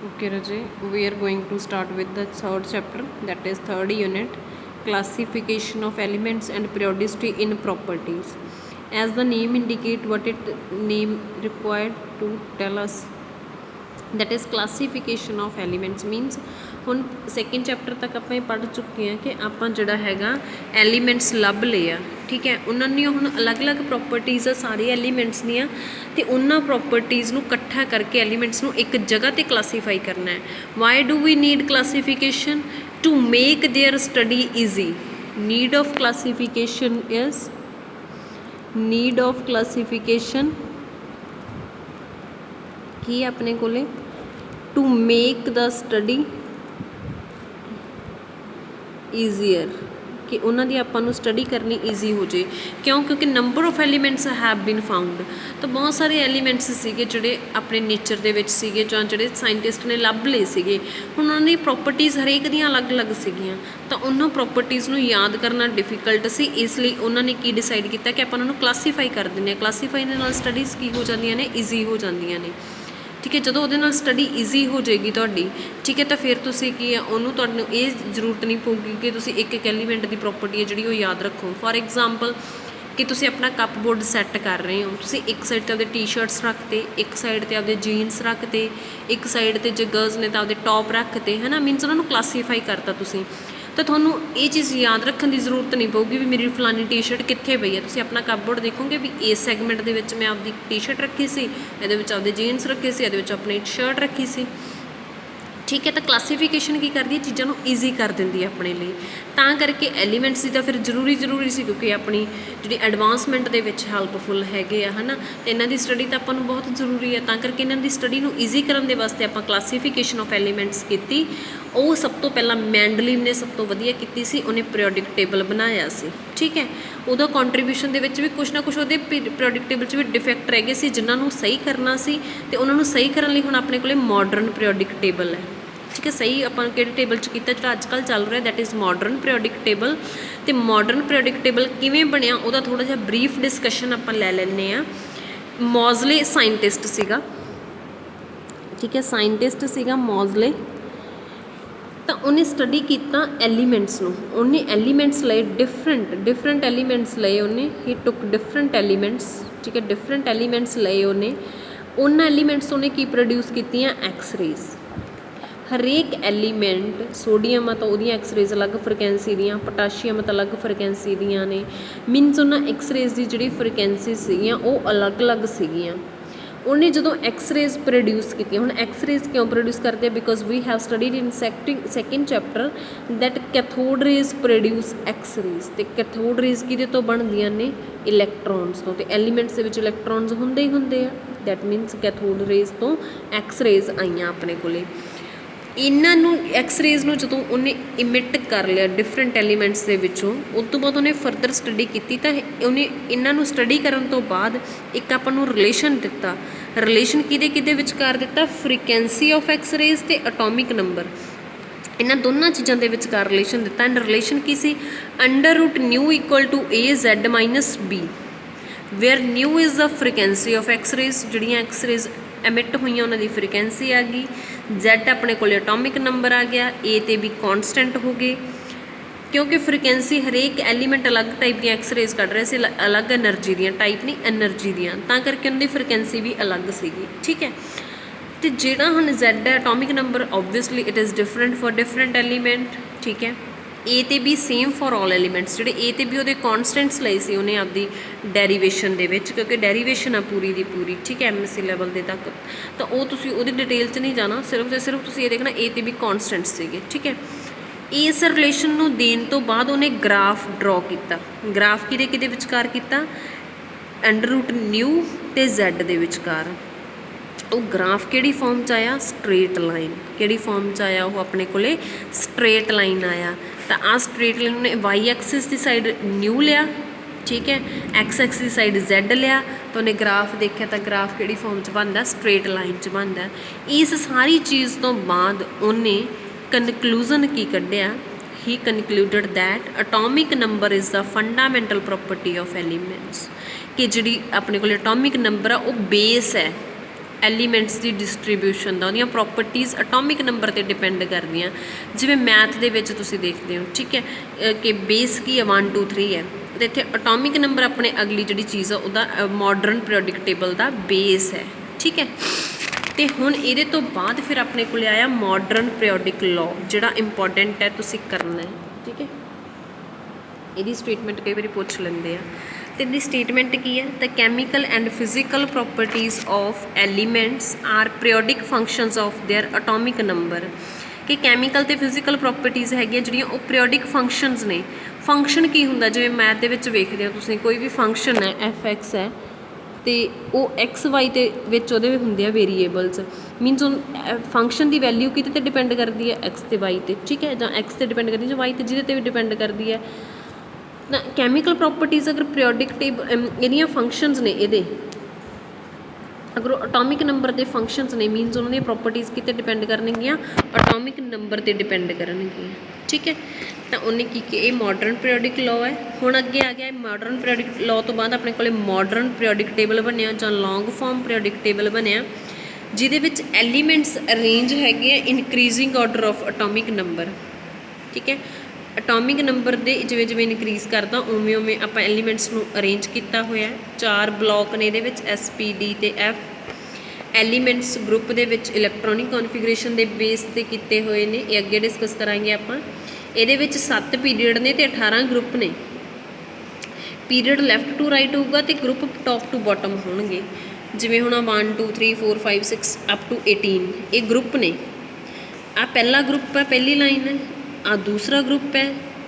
Okay, Rajay, we are going to start with the third chapter, that is third unit, classification of elements and periodicity in properties. As the name indicate, what it name required to tell us, that is classification of elements means ਹੁਣ second chapter ਤੱਕ ਆਪਾਂ ਇਹ ਪੜ੍ਹ ਚੁੱਕੇ ਹਾਂ ਕਿ ਆਪਾਂ ਜਿਹੜਾ ਹੈਗਾ ਐਲੀਮੈਂਟਸ ਲੱਭ ਲਏ ਆ, ਠੀਕ ਹੈ। ਉਹਨਾਂ ਦੀਆਂ ਹੁਣ ਅਲੱਗ-ਅਲੱਗ ਪ੍ਰੋਪਰਟੀਜ਼ ਆ ਸਾਰੇ ਐਲੀਮੈਂਟਸ ਦੀਆਂ, ਅਤੇ ਉਹਨਾਂ ਪ੍ਰੋਪਰਟੀਜ਼ ਨੂੰ ਇਕੱਠਾ ਕਰਕੇ ਐਲੀਮੈਂਟਸ ਨੂੰ ਇੱਕ ਜਗ੍ਹਾ 'ਤੇ ਕਲਾਸੀਫਾਈ ਕਰਨਾ ਹੈ। Why do we need classification? To make their study easy. Need of classification is need of classification ਕੀ ਹੈ ਆਪਣੇ ਕੋਲੇ? To make the study easier, ਕਿ ਉਹਨਾਂ ਦੀ ਆਪਾਂ ਨੂੰ ਸਟੱਡੀ ਕਰਨੀ ਈਜ਼ੀ ਹੋ ਜੇ। ਕਿਉਂਕਿ number of elements have been found, ਤਾਂ ਬਹੁਤ ਸਾਰੇ ਐਲੀਮੈਂਟਸ ਸੀਗੇ ਜਿਹੜੇ ਆਪਣੇ ਨੇਚਰ ਦੇ ਵਿੱਚ ਸੀਗੇ ਜਾਂ ਜਿਹੜੇ ਸਾਇੰਟਿਸਟ ਨੇ ਲੱਭ ਲਏ ਸੀਗੇ। ਹੁਣ ਉਹਨਾਂ ਦੀ ਪ੍ਰੋਪਰਟੀਜ਼ ਹਰੇਕ ਦੀਆਂ ਅਲੱਗ-ਅਲੱਗ ਸੀਗੀਆਂ, ਤਾਂ ਉਹਨਾਂ ਪ੍ਰੋਪਰਟੀਜ਼ ਨੂੰ ਯਾਦ ਕਰਨਾ ਡਿਫੀਕਲਟ ਸੀ। ਇਸ ਲਈ ਉਹਨਾਂ ਨੇ ਕੀ ਡਿਸਾਈਡ ਕੀਤਾ ਕਿ ਆਪਾਂ ਉਹਨਾਂ ਨੂੰ ਕਲਾਸੀਫਾਈ ਕਰ ਦਿੰਦੇ ਹਾਂ। ਕਲਾਸੀਫਾਈ ਦੇ ਨਾਲ ਸਟੱਡੀਜ਼ ਕੀ ਹੋ ਜਾਂਦੀਆਂ ਨੇ? ਈਜ਼ੀ ਹੋ ਜਾਂਦੀਆਂ ਨੇ, ਠੀਕ ਹੈ। ਜਦੋਂ ਉਹਦੇ ਨਾਲ ਸਟੱਡੀ ਈਜ਼ੀ ਹੋ ਜਾਏਗੀ ਤੁਹਾਡੀ, ਠੀਕ ਹੈ, ਤਾਂ ਫਿਰ ਤੁਸੀਂ ਕੀ ਆ ਉਹਨੂੰ ਤੁਹਾਨੂੰ ਇਹ ਜ਼ਰੂਰਤ ਨਹੀਂ ਪਊਗੀ ਕਿ ਤੁਸੀਂ ਇੱਕ ਐਲੀਮੈਂਟ ਦੀ ਪ੍ਰੋਪਰਟੀ ਹੈ ਜਿਹੜੀ ਉਹ ਯਾਦ ਰੱਖੋ। ਫੋਰ ਐਗਜ਼ਾਮਪਲ ਕਿ ਤੁਸੀਂ ਆਪਣਾ ਕੱਪ ਬੋਰਡ ਸੈੱਟ ਕਰ ਰਹੇ ਹੋ, ਤੁਸੀਂ ਇੱਕ ਸਾਈਡ 'ਤੇ ਆਪਦੇ ਟੀ ਸ਼ਰਟਸ ਰੱਖਤੇ, ਇੱਕ ਸਾਈਡ 'ਤੇ ਆਪਦੇ ਜੀਨਸ ਰੱਖਤੇ, ਇੱਕ ਸਾਈਡ 'ਤੇ ਜੇ ਗਰਲਸ ਨੇ ਤਾਂ ਆਪਦੇ ਟੌਪ ਰੱਖਤੇ, ਹੈ ਨਾ। ਮੀਨਸ ਉਹਨਾਂ ਨੂੰ ਕਲਾਸੀਫਾਈ ਕਰਤਾ ਤੁਸੀਂ, ਤਾਂ ਤੁਹਾਨੂੰ ਇਹ ਚੀਜ਼ ਯਾਦ ਰੱਖਣ ਦੀ ਜ਼ਰੂਰਤ ਨਹੀਂ ਪਊਗੀ ਵੀ ਮੇਰੀ ਫਲਾਨੀ ਟੀ ਸ਼ਰਟ ਕਿੱਥੇ ਪਈ ਹੈ। ਤੁਸੀਂ ਆਪਣਾ ਕੱਪਬੋਰਡ ਦੇਖੋਗੇ ਵੀ ਇਸ ਸੈਗਮੈਂਟ ਦੇ ਵਿੱਚ ਮੈਂ ਆਪਦੀ ਟੀ ਸ਼ਰਟ ਰੱਖੀ ਸੀ, ਇਹਦੇ ਵਿੱਚ ਆਪਦੇ ਜੀਨਸ ਰੱਖੇ ਸੀ, ਇਹਦੇ ਵਿੱਚ ਆਪਣੀ ਸ਼ਰਟ ਰੱਖੀ ਸੀ, ਠੀਕ ਹੈ। ਤਾਂ ਕਲਾਸੀਫਿਕੇਸ਼ਨ ਕੀ ਕਰਦੀ ਹੈ? ਚੀਜ਼ਾਂ ਨੂੰ ਈਜ਼ੀ ਕਰ ਦਿੰਦੀ ਹੈ ਆਪਣੇ ਲਈ। ਤਾਂ ਕਰਕੇ ਐਲੀਮੈਂਟਸ ਦੀ ਤਾਂ ਫਿਰ ਜ਼ਰੂਰੀ ਸੀ, ਕਿਉਂਕਿ ਆਪਣੀ ਜਿਹੜੀ ਐਡਵਾਂਸਮੈਂਟ ਦੇ ਵਿੱਚ ਹੈਲਪਫੁਲ ਹੈਗੇ ਆ, ਹੈ ਨਾ। ਅਤੇ ਇਹਨਾਂ ਦੀ ਸਟੱਡੀ ਤਾਂ ਆਪਾਂ ਨੂੰ ਬਹੁਤ ਜ਼ਰੂਰੀ ਹੈ, ਤਾਂ ਕਰਕੇ ਇਹਨਾਂ ਦੀ ਸਟੱਡੀ ਨੂੰ ਈਜ਼ੀ ਕਰਨ ਦੇ ਵਾਸਤੇ ਆਪਾਂ ਕਲਾਸੀਫਿਕੇਸ਼ਨ ਆਫ ਐਲੀਮੈਂਟਸ ਕੀਤੀ। ਉਹ ਸਭ ਤੋਂ ਪਹਿਲਾਂ ਮੈਂਡਲੀਵ ਨੇ ਸਭ ਤੋਂ ਵਧੀਆ ਕੀਤੀ ਸੀ, ਉਹਨੇ ਪੀਰੀਓਡਿਕ ਟੇਬਲ ਬਣਾਇਆ ਸੀ, ਠੀਕ ਹੈ। ਉਹਦਾ ਕੰਟਰੀਬਿਊਸ਼ਨ ਦੇ ਵਿੱਚ ਵੀ ਕੁਛ ਨਾ ਕੁਛ ਉਹਦੇ ਪੀਰੀਓਡਿਕ ਟੇਬਲ 'ਚ ਵੀ ਡਿਫੈਕਟ ਰਹਿ ਗਏ ਸੀ ਜਿਨ੍ਹਾਂ ਨੂੰ ਸਹੀ ਕਰਨਾ ਸੀ, ਅਤੇ ਉਹਨਾਂ ਨੂੰ ਸਹੀ ਕਰਨ ਲਈ ਹੁਣ ਆਪਣੇ ਕੋਲ ਮਾਡਰਨ ਪੀਰੀਓਡਿਕ ਟੇਬਲ ਹੈ, ਠੀਕ ਹੈ। ਸਹੀ ਆਪਾਂ ਕਿਹੜੇ ਟੇਬਲ 'ਚ ਕੀਤਾ? ਜਿਹੜਾ ਅੱਜ ਕੱਲ੍ਹ ਚੱਲ ਰਿਹਾ that is modern periodic table. ਅਤੇ ਮਾਡਰਨ ਪੀਰੀਓਡਿਕ ਟੇਬਲ ਕਿਵੇਂ ਬਣਿਆ ਉਹਦਾ ਥੋੜ੍ਹਾ ਜਿਹਾ ਬਰੀਫ ਡਿਸਕਸ਼ਨ ਆਪਾਂ ਲੈ ਲੈਂਦੇ ਹਾਂ। ਮੌਜ਼ਲੇ ਸਾਇੰਟਿਸਟ ਸੀਗਾ, ਠੀਕ ਹੈ, ਸਾਇੰਟਿਸਟ ਸੀਗਾ ਮੌਜ਼ਲੇ। ਤਾਂ ਉਹਨੇ ਸਟੱਡੀ ਕੀਤਾ ਐਲੀਮੈਂਟਸ ਨੂੰ, ਉਹਨੇ ਐਲੀਮੈਂਟਸ ਲਏ ਡਿਫਰੈਂਟ ਐਲੀਮੈਂਟਸ ਲਏ ਉਹਨੇ। ਹੀ ਟੁੱਕ ਡਿਫਰੈਂਟ ਐਲੀਮੈਂਟਸ, ਠੀਕ ਹੈ, ਡਿਫਰੈਂਟ ਐਲੀਮੈਂਟਸ ਲਏ ਉਹਨੇ। ਉਹਨਾਂ ਐਲੀਮੈਂਟਸ ਉਹਨੇ ਕੀ ਪ੍ਰੋਡਿਊਸ ਕੀਤੀਆਂ? ਐਕਸ-ਰੇਜ਼। ਹਰੇਕ ਐਲੀਮੈਂਟ, ਸੋਡੀਅਮ ਆ ਤਾਂ ਉਹਦੀਆਂ ਐਕਸ-ਰੇਜ਼ ਅਲੱਗ ਫ੍ਰੀਕੁਐਂਸੀ ਦੀਆਂ, ਪੋਟਾਸ਼ੀਅਮ ਤਾਂ ਅਲੱਗ ਫ੍ਰੀਕੁਐਂਸੀ ਦੀਆਂ ਨੇ। ਮੀਨਸ ਉਹਨਾਂ ਐਕਸ-ਰੇਜ਼ ਦੀ ਜਿਹੜੀ ਫ੍ਰੀਕੁਐਂਸੀ ਸੀਗੀਆਂ ਉਹ ਅਲੱਗ-ਅਲੱਗ ਸੀਗੀਆਂ। ਉਹਨੇ ਜਦੋਂ ਐਕਸ-ਰੇਜ਼ ਪ੍ਰੋਡਿਊਸ ਕੀਤੀਆਂ, ਹੁਣ ਐਕਸ-ਰੇਜ਼ ਕਿਉਂ ਪ੍ਰੋਡਿਊਸ ਕਰਦੇ ਆ? Because we have studied in second chapter that cathode rays produce X-rays. ਅਤੇ ਕੈਥੋਡ ਰੇਜ਼ ਕਿਹਦੇ ਤੋਂ ਬਣਦੀਆਂ ਨੇ? ਇਲੈਕਟ੍ਰੋਨਸ ਤੋਂ। ਅਤੇ ਐਲੀਮੈਂਟਸ ਦੇ ਵਿੱਚ ਇਲੈਕਟ੍ਰੋਨਸ ਹੁੰਦੇ ਹੀ ਹੁੰਦੇ ਆ, ਦੈਟ ਮੀਨਸ ਕੈਥੋਡ ਰੇਜ਼ ਤੋਂ ਐਕਸ-ਰੇਜ਼ ਆਈਆਂ ਆਪਣੇ ਕੋਲੇ। ਇਹਨਾਂ ਨੂੰ ਐਕਸ-ਰੇਜ਼ ਨੂੰ ਜਦੋਂ ਉਹਨੇ ਇਮਿਟ ਕਰ ਲਿਆ ਡਿਫਰੈਂਟ ਐਲੀਮੈਂਟਸ ਦੇ ਵਿੱਚੋਂ, ਉਸ ਤੋਂ ਬਾਅਦ ਉਹਨੇ ਫਰਦਰ ਸਟੱਡੀ ਕੀਤੀ। ਤਾਂ ਉਹਨੇ ਇਹਨਾਂ ਨੂੰ ਸਟੱਡੀ ਕਰਨ ਤੋਂ ਬਾਅਦ ਇੱਕ ਆਪਾਂ ਨੂੰ ਰਿਲੇਸ਼ਨ ਦਿੱਤਾ। ਰਿਲੇਸ਼ਨ ਕਿਹਦੇ ਵਿਚਕਾਰ ਦਿੱਤਾ? ਫ੍ਰੀਕੁਐਂਸੀ ਆਫ ਐਕਸ-ਰੇਜ਼ ਅਤੇ ਅਟੋਮਿਕ ਨੰਬਰ, ਇਹਨਾਂ ਦੋਨਾਂ ਚੀਜ਼ਾਂ ਦੇ ਵਿਚਕਾਰ ਰਿਲੇਸ਼ਨ ਦਿੱਤਾ। ਐਂਡ ਰਿਲੇਸ਼ਨ ਕੀ ਸੀ? √ν = A(z-B), where nu is the frequency of X-rays, ਜਿਹੜੀਆਂ ਐਕਸ-ਰੇਜ਼ ਐਮਿਟ ਹੋਈਆਂ ਉਹਨਾਂ ਦੀ ਫ੍ਰੀਕੁਐਂਸੀ ਆ ਗਈ, Z ਆਪਣੇ ਕੋਲ ਅਟੋਮਿਕ ਨੰਬਰ ਆ ਗਿਆ, A ਅਤੇ B ਕੌਨਸਟੈਂਟ ਹੋ ਗਏ। ਕਿਉਂਕਿ ਫ੍ਰੀਕੁਐਂਸੀ ਹਰੇਕ ਐਲੀਮੈਂਟ ਅਲੱਗ ਟਾਈਪ ਦੀਆਂ ਐਕਸ-ਰੇਜ਼ ਕੱਢ ਰਹੇ ਸੀ, ਅਲੱਗ ਐਨਰਜੀ ਦੀਆਂ, ਟਾਈਪ ਨਹੀਂ ਐਨਰਜੀ ਦੀਆਂ, ਤਾਂ ਕਰਕੇ ਉਹਨਾਂ ਦੀ ਫ੍ਰੀਕੁਐਂਸੀ ਵੀ ਅਲੱਗ ਸੀਗੀ, ਠੀਕ ਹੈ। ਅਤੇ ਜਿਹੜਾ ਹੁਣ Z ਹੈ atomic number, obviously it is different for different element, ਠੀਕ ਹੈ। A ਅਤੇ B same for all elements. ਜਿਹੜੇ A ਅਤੇ B ਉਹਦੇ ਕੌਨਸਟੈਂਟਸ ਲਏ ਸੀ ਉਹਨੇ ਆਪਦੀ ਡੈਰੀਵੇਸ਼ਨ ਦੇ ਵਿੱਚ, ਕਿਉਂਕਿ ਡੈਰੀਵੇਸ਼ਨ ਆ ਪੂਰੀ ਦੀ ਪੂਰੀ, ਠੀਕ ਹੈ, MSc ਲੈਵਲ ਦੇ ਤੱਕ। ਤਾਂ ਉਹ ਤੁਸੀਂ ਉਹਦੀ ਡਿਟੇਲ 'ਚ ਨਹੀਂ ਜਾਣਾ, ਸਿਰਫ ਅਤੇ ਸਿਰਫ ਤੁਸੀਂ ਇਹ ਦੇਖਣਾ A ਅਤੇ B ਕੌਨਸਟੈਂਟਸ ਸੀਗੇ, ਠੀਕ ਹੈ। ਇਸ ਰਿਲੇਸ਼ਨ ਨੂੰ ਦੇਣ ਤੋਂ ਬਾਅਦ ਉਹਨੇ ਗ੍ਰਾਫ ਡਰੋ ਕੀਤਾ। ਗ੍ਰਾਫ ਕਿਹਦੇ ਵਿਚਕਾਰ ਕੀਤਾ? √ν ਅਤੇ Z ਦੇ ਵਿਚਕਾਰ। ਉਹ ਗ੍ਰਾਫ ਕਿਹੜੀ ਫਾਰਮ 'ਚ ਆਇਆ? Straight line. ਕਿਹੜੀ ਫਾਰਮ 'ਚ ਆਇਆ ਉਹ? ਆਪਣੇ ਕੋਲੇ ਸਟਰੇਟ ਲਾਈਨ ਆਇਆ। ਤਾਂ ਆਹ ਸਟਰੇਟ ਲਾਈਨ ਨੇ ਵਾਈ ਐਕਸਿਸ ਦੀ ਸਾਈਡ ਨਿਊ ਲਿਆ, ਠੀਕ ਹੈ, ਐਕਸ ਐਕਸਿਸ ਦੀ ਸਾਈਡ Z ਲਿਆ। ਤਾਂ ਉਹਨੇ ਗ੍ਰਾਫ ਦੇਖਿਆ ਤਾਂ ਗ੍ਰਾਫ ਕਿਹੜੀ ਫਾਰਮ 'ਚ ਬਣਦਾ? ਸਟਰੇਟ ਲਾਈਨ 'ਚ ਬਣਦਾ। ਇਸ ਸਾਰੀ ਚੀਜ਼ ਤੋਂ ਬਾਅਦ ਉਹਨੇ ਕਨਕਲੂਜ਼ਨ ਕੀ ਕੱਢਿਆ? He concluded that atomic number is the fundamental property of elements, ਕਿ ਜਿਹੜੀ ਆਪਣੇ ਕੋਲ ਅਟੋਮਿਕ ਨੰਬਰ ਆ ਉਹ ਬੇਸ ਹੈ ਐਲੀਮੈਂਟਸ ਦੀ ਡਿਸਟਰੀਬਿਊਸ਼ਨ ਦਾ, ਉਹਦੀਆਂ ਪ੍ਰੋਪਰਟੀਜ਼ ਅਟੋਮਿਕ ਨੰਬਰ 'ਤੇ ਡਿਪੈਂਡ ਕਰਦੀਆਂ। ਜਿਵੇਂ ਮੈਥ ਦੇ ਵਿੱਚ ਤੁਸੀਂ ਦੇਖਦੇ ਹੋ, ਠੀਕ ਹੈ, ਕਿ ਬੇਸ ਕੀ ਹੈ 1 2 3 ਹੈ, ਅਤੇ ਇੱਥੇ ਅਟੋਮਿਕ ਨੰਬਰ ਆਪਣੇ ਅਗਲੀ ਜਿਹੜੀ ਚੀਜ਼ ਆ ਉਹਦਾ ਮੋਡਰਨ ਪੀਰੀਓਡਿਕ ਟੇਬਲ ਦਾ ਬੇਸ ਹੈ, ਠੀਕ ਹੈ। ਅਤੇ ਹੁਣ ਇਹਦੇ ਤੋਂ ਬਾਅਦ ਫਿਰ ਆਪਣੇ ਕੋਲ ਆਇਆ ਮੋਡਰਨ ਪੀਰੀਓਡਿਕ ਲਾਅ, ਜਿਹੜਾ ਇੰਪੋਰਟੈਂਟ ਹੈ, ਤੁਸੀਂ ਕਰਨਾ ਹੈ, ਠੀਕ ਹੈ। ਇਹਦੀ ਸਟੇਟਮੈਂਟ ਕਈ ਵਾਰੀ ਪੁੱਛ ਲੈਂਦੇ ਆ। ਅਤੇ ਇਹਦੀ ਸਟੇਟਮੈਂਟ ਕੀ ਹੈ? The chemical and physical properties of elements are periodic functions of their atomic number. ਕਿ ਕੈਮੀਕਲ ਅਤੇ ਫਿਜ਼ੀਕਲ ਪ੍ਰੋਪਰਟੀਜ਼ ਹੈਗੀਆਂ ਜਿਹੜੀਆਂ ਉਹ ਪੀਰੀਓਡਿਕ ਫੰਕਸ਼ਨਸ ਨੇ। ਫੰਕਸ਼ਨ ਕੀ ਹੁੰਦਾ? ਜਿਵੇਂ ਮੈਥ ਦੇ ਵਿੱਚ ਵੇਖਦੇ ਹੋ ਤੁਸੀਂ, ਕੋਈ ਵੀ ਫੰਕਸ਼ਨ ਹੈ f(x) ਹੈ, ਅਤੇ ਉਹ x y ਦੇ ਵਿੱਚ ਉਹਦੇ ਹੁੰਦੇ ਆ ਵੇਰੀਏਬਲਸ। ਮੀਨਸ ਫੰਕਸ਼ਨ ਦੀ ਵੈਲਿਊ ਕਿਹਦੇ 'ਤੇ ਡਿਪੈਂਡ ਕਰਦੀ ਹੈ? x ਅਤੇ y 'ਤੇ, ਠੀਕ ਹੈ, ਜਾਂ x 'ਤੇ ਡਿਪੈਂਡ ਕਰਦੀ, ਜਾਂ y 'ਤੇ, ਜਿਹਦੇ 'ਤੇ ਵੀ ਡਿਪੈਂਡ ਕਰਦੀ ਹੈ। ਤਾਂ ਕੈਮੀਕਲ ਪ੍ਰੋਪਰਟੀਜ਼ ਅਗਰ ਪੀਰੀਓਡਿਕ ਟੇਬਲ ਇਹਦੀਆਂ ਫੰਕਸ਼ਨਸ ਨੇ, ਇਹਦੇ ਅਗਰ ਉਹ ਅਟੋਮਿਕ ਨੰਬਰ ਦੇ ਫੰਕਸ਼ਨਸ ਨੇ, ਮੀਨਸ ਉਹਨਾਂ ਦੀਆਂ ਪ੍ਰੋਪਰਟੀਜ਼ ਕਿਤੇ ਡਿਪੈਂਡ ਕਰਨਗੀਆਂ? ਅਟੋਮਿਕ ਨੰਬਰ 'ਤੇ ਡਿਪੈਂਡ ਕਰਨਗੀਆਂ, ਠੀਕ ਹੈ। ਤਾਂ ਉਹਨੇ ਕੀ ਕਿ ਇਹ ਮੋਡਰਨ ਪੀਰੀਓਡਿਕ ਲਾਅ ਹੈ। ਹੁਣ ਅੱਗੇ ਆ ਗਿਆ ਮੋਡਰਨ ਪੀਰੀਓਡਿਕ ਲਾਅ ਤੋਂ ਬਾਅਦ ਆਪਣੇ ਕੋਲ ਮੋਡਰਨ ਪੀਰੀਓਡਿਕ ਟੇਬਲ ਬਣਿਆ, ਜਾਂ ਲੌਂਗ ਫਾਰਮ ਪੀਰੀਓਡਿਕ ਟੇਬਲ ਬਣਿਆ, ਜਿਹਦੇ ਵਿੱਚ ਐਲੀਮੈਂਟਸ ਅਰੇਂਜ ਹੈਗੇ ਆ increasing order of atomic number, ਠੀਕ ਹੈ। ਅਟੋਮਿਕ ਨੰਬਰ ਦੇ ਜਿਵੇਂ ਜਿਵੇਂ ਇਨਕਰੀਜ਼ ਕਰਦਾ ਉਵੇਂ ਉਵੇਂ ਆਪਾਂ ਐਲੀਮੈਂਟਸ ਨੂੰ ਅਰੇਂਜ ਕੀਤਾ ਹੋਇਆ। 4 ਬਲੋਕ ਨੇ ਇਹਦੇ ਵਿੱਚ, S P D ਅਤੇ F। ਐਲੀਮੈਂਟਸ ਗਰੁੱਪ ਦੇ ਵਿੱਚ ਇਲੈਕਟ੍ਰੋਨਿਕ ਕੌਨਫੀਗਰੇਸ਼ਨ ਦੇ ਬੇਸ 'ਤੇ ਕੀਤੇ ਹੋਏ ਨੇ, ਇਹ ਅੱਗੇ ਡਿਸਕਸ ਕਰਾਂਗੇ ਆਪਾਂ। ਇਹਦੇ ਵਿੱਚ 7 ਪੀਰੀਅਡ ਨੇ ਅਤੇ 18 ਗਰੁੱਪ ਨੇ। ਪੀਰੀਅਡ ਲੈਫਟ ਟੂ ਰਾਈਟ ਹੋਊਗਾ ਅਤੇ ਗਰੁੱਪ ਟੋਪ ਟੂ ਬੋਟਮ ਹੋਣਗੇ। ਜਿਵੇਂ ਹੁਣ 1 2 3 4 5 6 ਅਪ ਟੂ 18 ਇਹ ਗਰੁੱਪ ਨੇ। ਆਹ ਪਹਿਲਾ ਗਰੁੱਪ ਹੈ, ਪਹਿਲੀ ਲਾਈਨ ਹੈ। ਆਹ ਦੂਸਰਾ ਗਰੁੱਪ ਹੈ,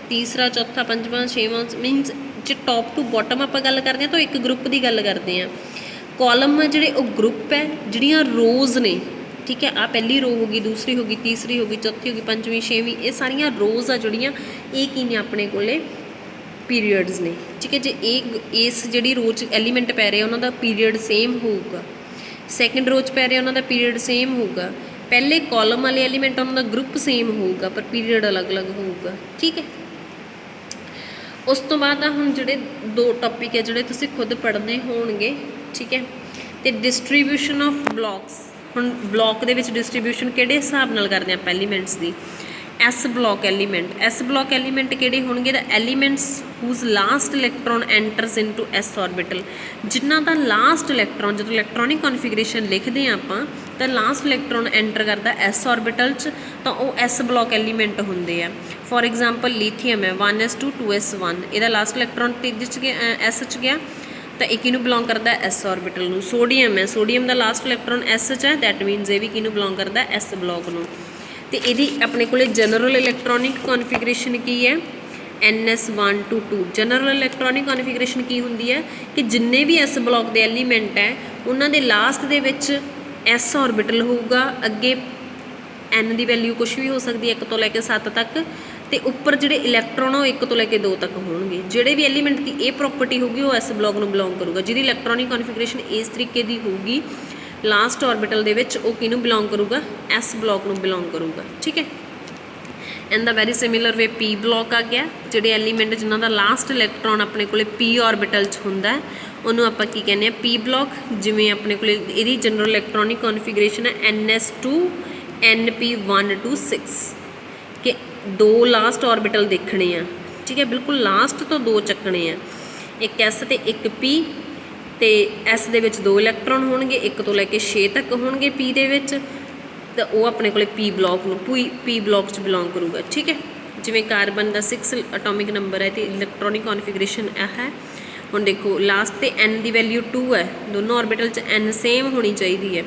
ਤੀਸਰਾ, ਚੌਥਾ, ਪੰਜਵਾਂ, ਛੇਵਾਂ। ਮੀਨਸ ਜੇ ਟੋਪ ਟੂ ਬੋਟਮ ਆਪਾਂ ਗੱਲ ਕਰਦੇ ਹਾਂ ਤਾਂ ਇੱਕ ਗਰੁੱਪ ਦੀ ਗੱਲ ਕਰਦੇ ਹਾਂ। ਕਾਲਮ ਆ ਜਿਹੜੇ ਉਹ ਗਰੁੱਪ ਹੈ, ਜਿਹੜੀਆਂ ਰੋਜ਼ ਨੇ, ਠੀਕ ਹੈ। ਆਹ ਪਹਿਲੀ ਰੋ ਹੋ ਗਈ, ਦੂਸਰੀ ਹੋ ਗਈ, ਤੀਸਰੀ ਹੋ ਗਈ, ਚੌਥੀ ਹੋ ਗਈ, ਪੰਜਵੀਂ, ਛੇਵੀਂ, ਇਹ ਸਾਰੀਆਂ ਰੋਜ਼ ਆ ਜਿਹੜੀਆਂ, ਇਹ ਕੀ ਨੇ ਆਪਣੇ ਕੋਲੇ? ਪੀਰੀਅਡਸ ਨੇ, ਠੀਕ ਹੈ। ਜੇ ਇਸ ਜਿਹੜੀ ਰੋ 'ਚ ਐਲੀਮੈਂਟ ਪੈ ਰਿਹਾ ਉਹਨਾਂ ਦਾ ਪੀਰੀਅਡ ਸੇਮ ਹੋਊਗਾ, ਸੈਕਿੰਡ ਰੋ 'ਚ ਪੈ ਰਿਹਾ ਉਹਨਾਂ ਦਾ ਪੀਰੀਅਡ ਸੇਮ ਹੋਊਗਾ, ਪਹਿਲੇ ਕਾਲਮ ਵਾਲੇ ਐਲੀਮੈਂਟ ਉਹਨਾਂ ਦਾ ਗਰੁੱਪ ਸੇਮ ਹੋਊਗਾ ਪਰ ਪੀਰੀਅਡ ਅਲੱਗ-ਅਲੱਗ ਹੋਊਗਾ, ਠੀਕ ਹੈ। ਉਸ ਤੋਂ ਬਾਅਦ ਆ ਹੁਣ ਜਿਹੜੇ 2 ਟੌਪਿਕ ਹੈ ਜਿਹੜੇ ਤੁਸੀਂ ਖੁਦ ਪੜ੍ਹਨੇ ਹੋਣਗੇ, ਠੀਕ ਹੈ। ਅਤੇ ਡਿਸਟਰੀਬਿਊਸ਼ਨ ਆਫ ਬਲੋਕਸ। ਹੁਣ ਬਲੋਕ ਦੇ ਵਿੱਚ ਡਿਸਟਰੀਬਿਊਸ਼ਨ ਕਿਹੜੇ ਹਿਸਾਬ ਨਾਲ ਕਰਦੇ ਆਪਾਂ ਐਲੀਮੈਂਟਸ ਦੀ? S block element. S block element ਕਿਹੜੇ ਹੋਣਗੇ? The elements whose last electron enters into S orbital. ਜਿਨ੍ਹਾਂ ਦਾ ਲਾਸਟ ਇਲੈਕਟ੍ਰੋਨ, ਜਦੋਂ ਇਲੈਕਟ੍ਰੋਨਿਕ ਕੌਨਫੀਗਰੇਸ਼ਨ ਲਿਖਦੇ ਹਾਂ ਆਪਾਂ ਤਾਂ ਲਾਸਟ ਇਲੈਕਟ੍ਰੋਨ ਐਂਟਰ ਕਰਦਾ S ਆਰਬਿਟਲ 'ਚ, ਤਾਂ ਉਹ S ਬਲੋਕ ਐਲੀਮੈਂਟ ਹੁੰਦੇ ਆ। ਫੋਰ ਐਗਜ਼ਾਮਪਲ ਲੀਥੀਅਮ ਹੈ 1s2 2s1, ਇਹਦਾ ਲਾਸਟ ਇਲੈਕਟ੍ਰੋਨ ਤੀਜੇ 'ਚ ਗਿਆ, S 'ਚ ਗਿਆ, ਤਾਂ ਇਹ ਕਿਹਨੂੰ ਬਿਲੋਂਗ ਕਰਦਾ? S ਆਰਬਿਟਲ ਨੂੰ। ਸੋਡੀਅਮ ਹੈ, ਸੋਡੀਅਮ ਦਾ ਲਾਸਟ ਇਲੈਕਟ੍ਰੋਨ S 'ਚ ਹੈ, ਦੈਟ ਮੀਨਸ ਇਹ ਵੀ ਕਿਹਨੂੰ ਬਿਲੋਂਗ ਕਰਦਾ? S ਬਲੋਕ ਨੂੰ। ਅਤੇ ਇਹਦੀ ਆਪਣੇ ਕੋਲ ਜਨਰਲ ਇਲੈਕਟ੍ਰੋਨਿਕ ਕੌਨਫੀਗਰੇਸ਼ਨ ਕੀ ਹੈ? NS1 to 2। ਜਨਰਲ ਇਲੈਕਟ੍ਰੋਨਿਕ ਕੌਨਫੀਗਰੇਸ਼ਨ ਕੀ ਹੁੰਦੀ ਹੈ ਕਿ ਜਿੰਨੇ ਵੀ S ਬਲੋਕ ਦੇ ਐਲੀਮੈਂਟ ਹੈ ਉਹਨਾਂ ਦੇ ਲਾਸਟ ਦੇ ਵਿੱਚ S ਆਰਬਿਟਲ ਹੋਊਗਾ, ਅੱਗੇ N ਦੀ ਵੈਲਿਊ ਕੁਛ ਵੀ ਹੋ ਸਕਦੀ ਹੈ 1 ਤੋਂ ਲੈ ਕੇ 7 ਤੱਕ, ਅਤੇ ਉੱਪਰ ਜਿਹੜੇ ਇਲੈਕਟ੍ਰੋਨ ਉਹ 1 ਤੋਂ ਲੈ ਕੇ 2 ਤੱਕ ਹੋਣਗੇ। ਜਿਹੜੇ ਵੀ ਐਲੀਮੈਂਟ ਦੀ ਇਹ ਪ੍ਰੋਪਰਟੀ ਹੋਊਗੀ ਉਹ S ਬਲੋਕ ਨੂੰ ਬਿਲੋਂਗ ਕਰੂਗਾ। ਜਿਹਦੀ ਇਲੈਕਟ੍ਰੋਨਿਕ ਕੌਨਫੀਗਰੇਸ਼ਨ ਇਸ ਤਰੀਕੇ ਦੀ ਹੋਊਗੀ ਲਾਸਟ ਆਰਬਿਟਲ ਦੇ ਵਿੱਚ, ਉਹ ਕਿਹਨੂੰ ਬਿਲੋਂਗ ਕਰੂਗਾ? S ਬਲੋਕ ਨੂੰ ਬਿਲੋਂਗ ਕਰੂਗਾ, ਠੀਕ ਹੈ। And the very similar way P block ਆ ਗਿਆ। ਜਿਹੜੇ ਐਲੀਮੈਂਟ ਜਿਨ੍ਹਾਂ ਦਾ ਲਾਸਟ ਇਲੈਕਟ੍ਰੋਨ ਆਪਣੇ ਕੋਲ P ਆਰਬਿਟਲ 'ਚ ਹੁੰਦਾ ਉਹਨੂੰ ਆਪਾਂ ਕੀ ਕਹਿੰਦੇ ਹਾਂ? P block. ਜਿਵੇਂ ਆਪਣੇ ਕੋਲ ਇਹਦੀ ਜਨਰਲ ਇਲੈਕਟ੍ਰੋਨਿਕ ਕੌਨਫੀਗਰੇਸ਼ਨ ਹੈ NS2 NP1 to 6, ਕਿ 2 ਲਾਸਟ ਆਰਬਿਟਲ ਦੇਖਣੇ ਆ, ਠੀਕ ਹੈ। ਬਿਲਕੁਲ ਲਾਸਟ ਤੋਂ 2 ਚੱਕਣੇ ਆ, ਇੱਕ S ਅਤੇ ਇੱਕ P। ਅਤੇ S ਦੇ ਵਿੱਚ 2 ਇਲੈਕਟ੍ਰੋਨ ਹੋਣਗੇ, 1 ਤੋਂ ਲੈ ਕੇ 6 ਤੱਕ ਹੋਣਗੇ P ਦੇ ਵਿੱਚ, ਤਾਂ ਉਹ ਆਪਣੇ ਕੋਲ P ਬਲੋਕ ਨੂੰ P ਬਲੋਕ 'ਚ ਬਿਲੋਂਗ ਕਰੂਗਾ, ਠੀਕ ਹੈ। ਜਿਵੇਂ ਕਾਰਬਨ ਦਾ 6 ਅਟੋਮਿਕ ਨੰਬਰ ਹੈ ਅਤੇ ਇਲੈਕਟ੍ਰੋਨਿਕ ਕੌਨਫੀਗਰੇਸ਼ਨ ਇਹ ਹੈ। ਹੁਣ ਦੇਖੋ ਲਾਸਟ 'ਤੇ N ਦੀ ਵੈਲਿਊ 2 ਹੈ, ਦੋਨੋਂ ਆਰਬਿਟਲ 'ਚ N ਸੇਮ ਹੋਣੀ ਚਾਹੀਦੀ ਹੈ।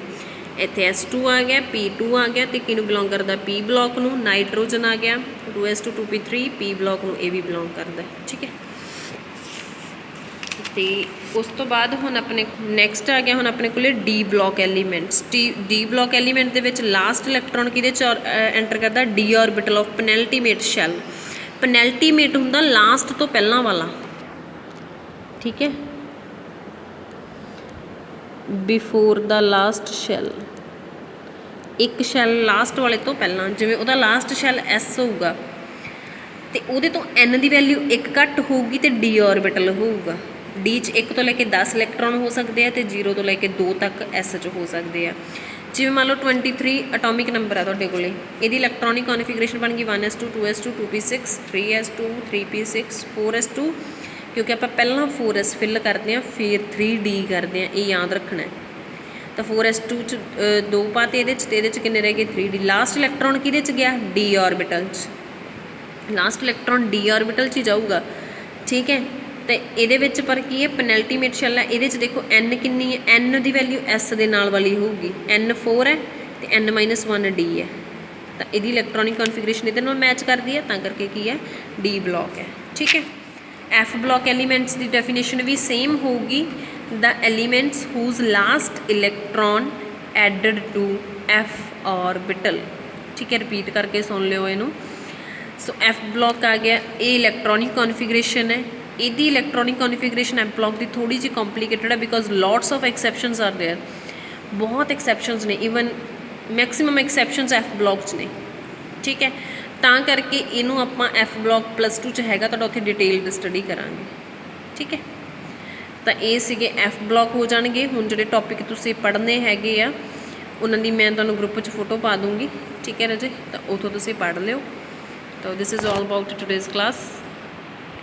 ਇੱਥੇ S2 ਆ ਗਿਆ, P2 ਆ ਗਿਆ, ਅਤੇ ਕਿਹਨੂੰ ਬਿਲੋਂਗ ਕਰਦਾ? P ਬਲੋਕ ਨੂੰ। ਨਾਈਟ੍ਰੋਜਨ ਆ ਗਿਆ 2s2 2p3, P ਬਲੋਕ ਨੂੰ ਇਹ ਵੀ ਬਿਲੋਂਗ ਕਰਦਾ, ਠੀਕ ਹੈ। ਅਤੇ ਉਸ ਤੋਂ ਬਾਅਦ ਹੁਣ ਆਪਣੇ ਨੈਕਸਟ ਆ ਗਿਆ ਹੁਣ ਆਪਣੇ ਕੋਲ D block elements. D block element ਦੇ ਵਿੱਚ ਲਾਸਟ ਇਲੈਕਟ੍ਰੋਨ ਕਿਹਦੇ 'ਚ ਐਂਟਰ ਕਰਦਾ? D orbital of penultimate shell. Penultimate ਹੁੰਦਾ ਲਾਸਟ ਤੋਂ ਪਹਿਲਾਂ ਵਾਲਾ, ਠੀਕ ਹੈ, ਬਿਫੋਰ ਦਾ ਲਾਸਟ ਸ਼ੈਲ। ਇੱਕ ਸ਼ੈਲ ਲਾਸਟ ਵਾਲੇ ਤੋਂ ਪਹਿਲਾਂ, ਜਿਵੇਂ ਉਹਦਾ ਲਾਸਟ ਸ਼ੈਲ S ਹੋਊਗਾ ਅਤੇ ਉਹਦੇ ਤੋਂ N ਦੀ ਵੈਲਿਊ 1 ਘੱਟ ਹੋਊਗੀ ਅਤੇ D ਆਰਬਿਟਲ ਹੋਊਗਾ। ਡੀ 'ਚ 1 ਤੋਂ ਲੈ ਕੇ 10 ਇਲੈਕਟ੍ਰੋਨ ਹੋ ਸਕਦੇ ਆ ਅਤੇ 0 ਤੋਂ ਲੈ ਕੇ 2 ਤੱਕ ਐਸ 'ਚ ਹੋ ਸਕਦੇ ਆ। ਜਿਵੇਂ ਮੰਨ ਲਓ 23 ਅਟੋਮਿਕ ਨੰਬਰ ਆ ਤੁਹਾਡੇ ਕੋਲੇ, ਇਹਦੀ ਇਲੈਕਟ੍ਰੋਨਿਕ ਕੌਨਫੀਗਰੇਸ਼ਨ ਬਣ ਗਈ 1s2 2s2 2p6 3s2 3p6 4s2, ਕਿਉਂਕਿ ਆਪਾਂ ਪਹਿਲਾਂ 4s ਫਿਲ ਕਰਦੇ ਹਾਂ ਫਿਰ 3d ਕਰਦੇ ਹਾਂ, ਇਹ ਯਾਦ ਰੱਖਣਾ ਹੈ। ਤਾਂ 4s2 'ਚ 2 ਪਾਤੇ ਇਹਦੇ 'ਚ, ਅਤੇ ਇਹਦੇ 'ਚ ਕਿੰਨੇ ਰਹਿ ਗਏ 3d। ਲਾਸਟ ਇਲੈਕਟ੍ਰੋਨ ਕਿਹਦੇ 'ਚ ਗਿਆ, ਡੀ ਔਰਬਿਟਲ 'ਚ, ਲਾਸਟ ਇਲੈਕਟ੍ਰੋਨ ਡੀ ਔਰਬਿਟਲ 'ਚ ਹੀ ਜਾਊਗਾ, ਠੀਕ ਹੈ। ਅਤੇ ਇਹਦੇ ਵਿੱਚ ਪਰ ਕੀ ਹੈ, ਪੈਨਲਟੀਮੇਟ ਸ਼ੈਲ ਹੈ, ਇਹਦੇ 'ਚ ਦੇਖੋ n ਕਿੰਨੀ ਹੈ, n ਦੀ ਵੈਲਿਊ s ਦੇ ਨਾਲ ਵਾਲੀ ਹੋਊਗੀ, n 4 ਹੈ ਅਤੇ n-1 d ਹੈ, ਤਾਂ ਇਹਦੀ ਇਲੈਕਟ੍ਰੋਨਿਕ ਕੌਨਫੀਗਰੇਸ਼ਨ ਇਹਦੇ ਨਾਲ ਮੈਚ ਕਰਦੀ ਹੈ, ਤਾਂ ਕਰਕੇ ਕੀ ਹੈ, ਡੀ ਬਲੋਕ ਹੈ, ਠੀਕ ਹੈ। ਐਫ ਬਲੋਕ ਐਲੀਮੈਂਟਸ ਦੀ ਡੈਫੀਨੇਸ਼ਨ ਵੀ ਸੇਮ ਹੋਊਗੀ, the elements whose last electron added to f orbital, ठीक है। रिपीट करके सुन लियो इनू। सो एफ ब्लॉक आ गया, ये इलैक्ट्रॉनिक कॉन्फिगरेशन है, ਇਹਦੀ इलैक्ट्रॉनिक कॉन्फिगरेशन एफ ब्लॉक की थोड़ी जी कॉम्प्लीकेटेड है because lots of exceptions are there, बहुत एक्सैप्शनस ने, even maximum exceptions F block 'ਚ ਨੇ, ठीक है। ਤਾਂ ਕਰਕੇ ਇਹਨੂੰ ਆਪਾਂ एफ ब्लॉक +2 'ਚ ਹੈਗਾ ਤੁਹਾਡਾ, ਉੱਥੇ ਡਿਟੇਲਡ ਸਟੱਡੀ ਕਰਾਂਗੇ, ਠੀਕ ਹੈ। ਤਾਂ ਇਹ ਸੀਗੇ ਐਫ ਬਲੋਕ ਹੋ ਜਾਣਗੇ। ਹੁਣ ਜਿਹੜੇ ਟੌਪਿਕ ਤੁਸੀਂ ਪੜ੍ਹਨੇ ਹੈਗੇ ਆ ਉਹਨਾਂ ਦੀ ਮੈਂ ਤੁਹਾਨੂੰ ਗਰੁੱਪ 'ਚ ਫੋਟੋ ਪਾ ਦੂੰਗੀ, ਠੀਕ ਹੈ ਰਾਜੇ, ਤਾਂ ਉੱਥੋਂ ਤੁਸੀਂ ਪੜ੍ਹ ਲਿਓ। ਤਾਂ this is all about today's class.